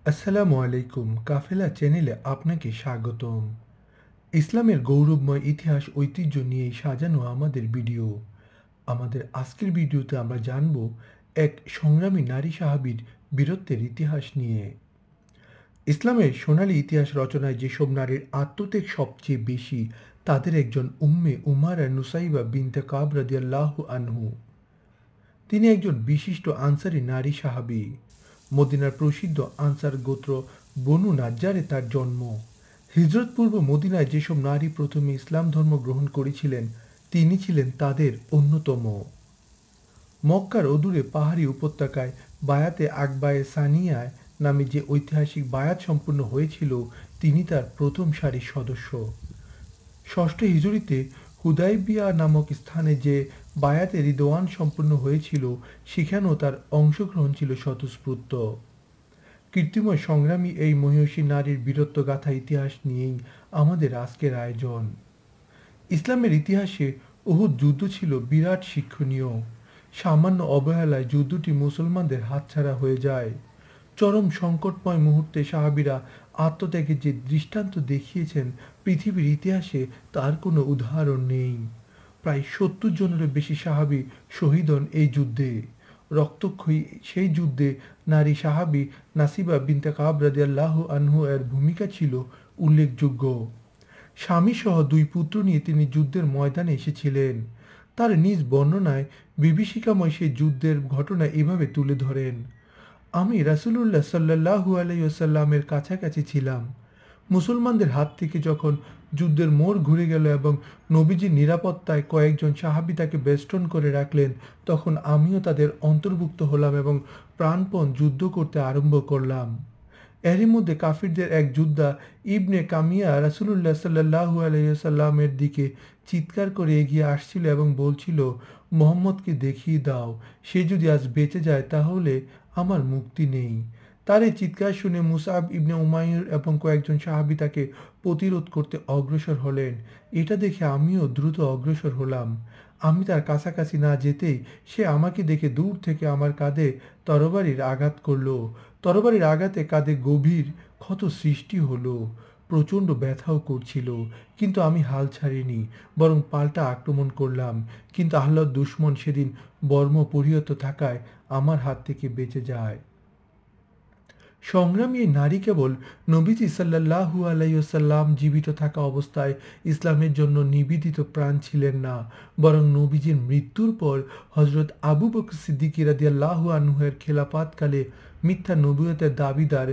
আসসালামু আলাইকুম। কাফেলা চ্যানেলে আপনাকে স্বাগতম। ইসলামের গৌরবময় ইতিহাস ঐতিহ্য নিয়ে সাজানো আমাদের ভিডিও। আমাদের আজকের ভিডিওতে আমরা জানব এক সংগ্রামী নারী সাহাবীর বীরত্বের ইতিহাস নিয়ে। ইসলামের সোনালী ইতিহাস রচনায় যেসব নারীর আত্মত্যাগ সবচেয়ে বেশি, তাদের একজন উম্মে উমারা নুসাইবা বিনতে কাব রাদিয়াল্লাহু আনহু। তিনি একজন বিশিষ্ট আনসারী নারী সাহাবী। মদিনার প্রসিদ্ধ আনসার গোত্র বনু নাজ্জারে তার জন্ম। হিজরতপূর্ব মদিনায় যেসব নারী প্রথমে ইসলাম ধর্ম গ্রহণ করেছিলেন, তিনি ছিলেন তাদের অন্যতম। মক্কার অদূরে পাহাড়ি উপত্যকায় বায়াতে আকবায়ে সানিয়ায় নামে যে ঐতিহাসিক বায়াত সম্পূর্ণ হয়েছিল, তিনি তার প্রথম সারির সদস্য। ষষ্ঠ হিজরিতে হুদাইবিয়া নামক স্থানে যে বায়াতে রিদওয়ান সম্পূর্ণ হয়েছিল, সেখানেও তার অংশগ্রহণ ছিল স্বতঃস্ফূর্ত। কীর্তিময় সংগ্রামী এই মহিষী নারীর বীরত্বগাথা ইতিহাস নিয়েই আমাদের আজকের আয়োজন। ইসলামের ইতিহাসে উহুদ যুদ্ধ ছিল বিরাট শিক্ষণীয়। সামান্য অবহেলায় যুদ্ধটি মুসলমানদের হাতছাড়া হয়ে যায়। চরম সংকটময় মুহূর্তে সাহাবীরা আত্মত্যাগের যে দৃষ্টান্ত দেখিয়েছেন, পৃথিবীর ইতিহাসে তার কোনো উদাহরণ নেই। প্রায় ৭০ জনেরও বেশি সাহাবী শহীদ হন এই যুদ্ধে। রক্তক্ষয়ী সেই যুদ্ধে নারী সাহাবী নাসিবা বিনতে কাব রাদিয়াল্লাহু আনহু এর ভূমিকা ছিল উল্লেখযোগ্য। স্বামীসহ ২ পুত্র নিয়ে তিনি যুদ্ধের ময়দানে এসেছিলেন। তার নিজ বর্ণনায় বিভীষিকাময় সেই যুদ্ধের ঘটনা এভাবে তুলে ধরেন: আমি রাসূলুল্লাহ সাল্লাল্লাহু আলাইহি ওয়াসাল্লামের কাছাকাছি ছিলাম। মুসলমানদের হাত থেকে যখন যুদ্ধের মোড় ঘুরে গেল এবং নবীজির নিরাপত্তায় কয়েকজন সাহাবী তাকে বেষ্টন করে রাখলেন, তখন আমিও তাদের অন্তর্ভুক্ত হলাম এবং প্রাণপণ যুদ্ধ করতে আরম্ভ করলাম। এরই মধ্যে কাফিরদের এক যোদ্ধা ইবনে কামিয়া রাসূলুল্লাহ সাল্লাল্লাহু আলাইহি ওয়াসাল্লামের দিকে চিৎকার করে এগিয়ে আসছিল এবং বলছিল, মুহাম্মদকে দেখিয়ে দাও, সে যদি আজ বেঁচে যায় তাহলে আমার মুক্তি নেই। তার এই চিৎকার শুনে মুসআব ইবনে উমাইর এবং কয়েকজন সাহাবী তাকে প্রতিরোধ করতে অগ্রসর হলেন। এটা দেখে আমিও দ্রুত অগ্রসর হলাম। আমি তার কাছাকাছি না যেতেই সে আমাকে দেখে দূর থেকে আমার কাঁধে তরবারির আঘাত করল। তরবারির আঘাতে কাঁধে গভীর ক্ষত সৃষ্টি হলো। প্রচণ্ড ব্যথাও করছিল, কিন্তু আমি হাল ছাড়িনি, বরং পাল্টা আক্রমণ করলাম। কিন্তু আল্লাহর দুশমন সেদিন বর্ম পরিহত থাকায় আমার হাত থেকে বেঁচে যায়। সংগ্রামী এই নারী কেবল নবীজি সাল্লাল্লাহু আলাইহি ওয়াসাল্লাম জীবিত থাকা অবস্থায় ইসলামের জন্য নিবেদিত প্রাণ ছিলেন না, বরং নবীজির মৃত্যুর পর হযরত আবু বকর সিদ্দিক রাদিয়াল্লাহু আনহু এর খেলাফতকালে মিথ্যা নবুয়তের দাবিদার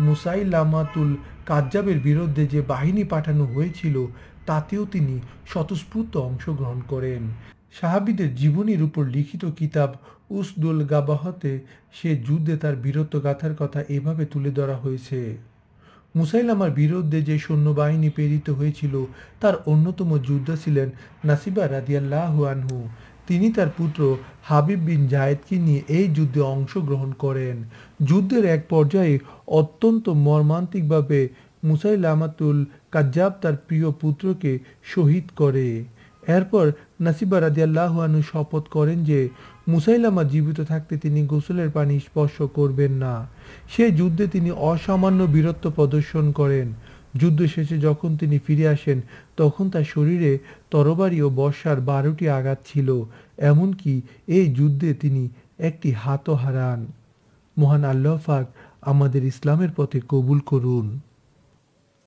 মুসাইলামাতুল কাজ্জাবের বিরুদ্ধে যে বাহিনী পাঠানো হয়েছিল, তাতেও তিনি স্বতঃস্ফূর্ত অংশগ্রহণ করেন। সাহাবীদের জীবনীর উপর লিখিত কিতাব উসদুল গাবাহতে সে যুদ্ধে তার বীরত্বগাথার কথা এভাবে তুলে ধরা হয়েছে: মুসাইলামার বিরুদ্ধে যে সৈন্যবাহিনী প্রেরিত হয়েছিল, তার অন্যতম যোদ্ধা ছিলেন নাসিবা রাদিয়াল্লাহু আনহু। তিনি তার পুত্র হাবিব বিন জায়েদকে নিয়ে এই যুদ্ধে অংশগ্রহণ করেন। যুদ্ধের এক পর্যায়ে অত্যন্ত মর্মান্তিকভাবে মুসাইলামাতুল কাজ্জাব তার প্রিয় পুত্রকে শহীদ করে। এরপর নাসিবা রাদিয়াল্লাহু আনহু শপথ করেন যে মুসাইলামা জীবিত থাকতে তিনি গোসলের পানি স্পর্শ করবেন না। সেই যুদ্ধে তিনি অসামান্য বীরত্ব প্রদর্শন করেন। যুদ্ধ শেষে যখন তিনি ফিরে আসেন, তখন তার শরীরে তরবারি ও বর্শার ১২টি আঘাত ছিল। এমনকি এই যুদ্ধে তিনি একটি হাতও হারান। মহান আল্লাহ পাক আমাদের ইসলামের পথে কবুল করুন।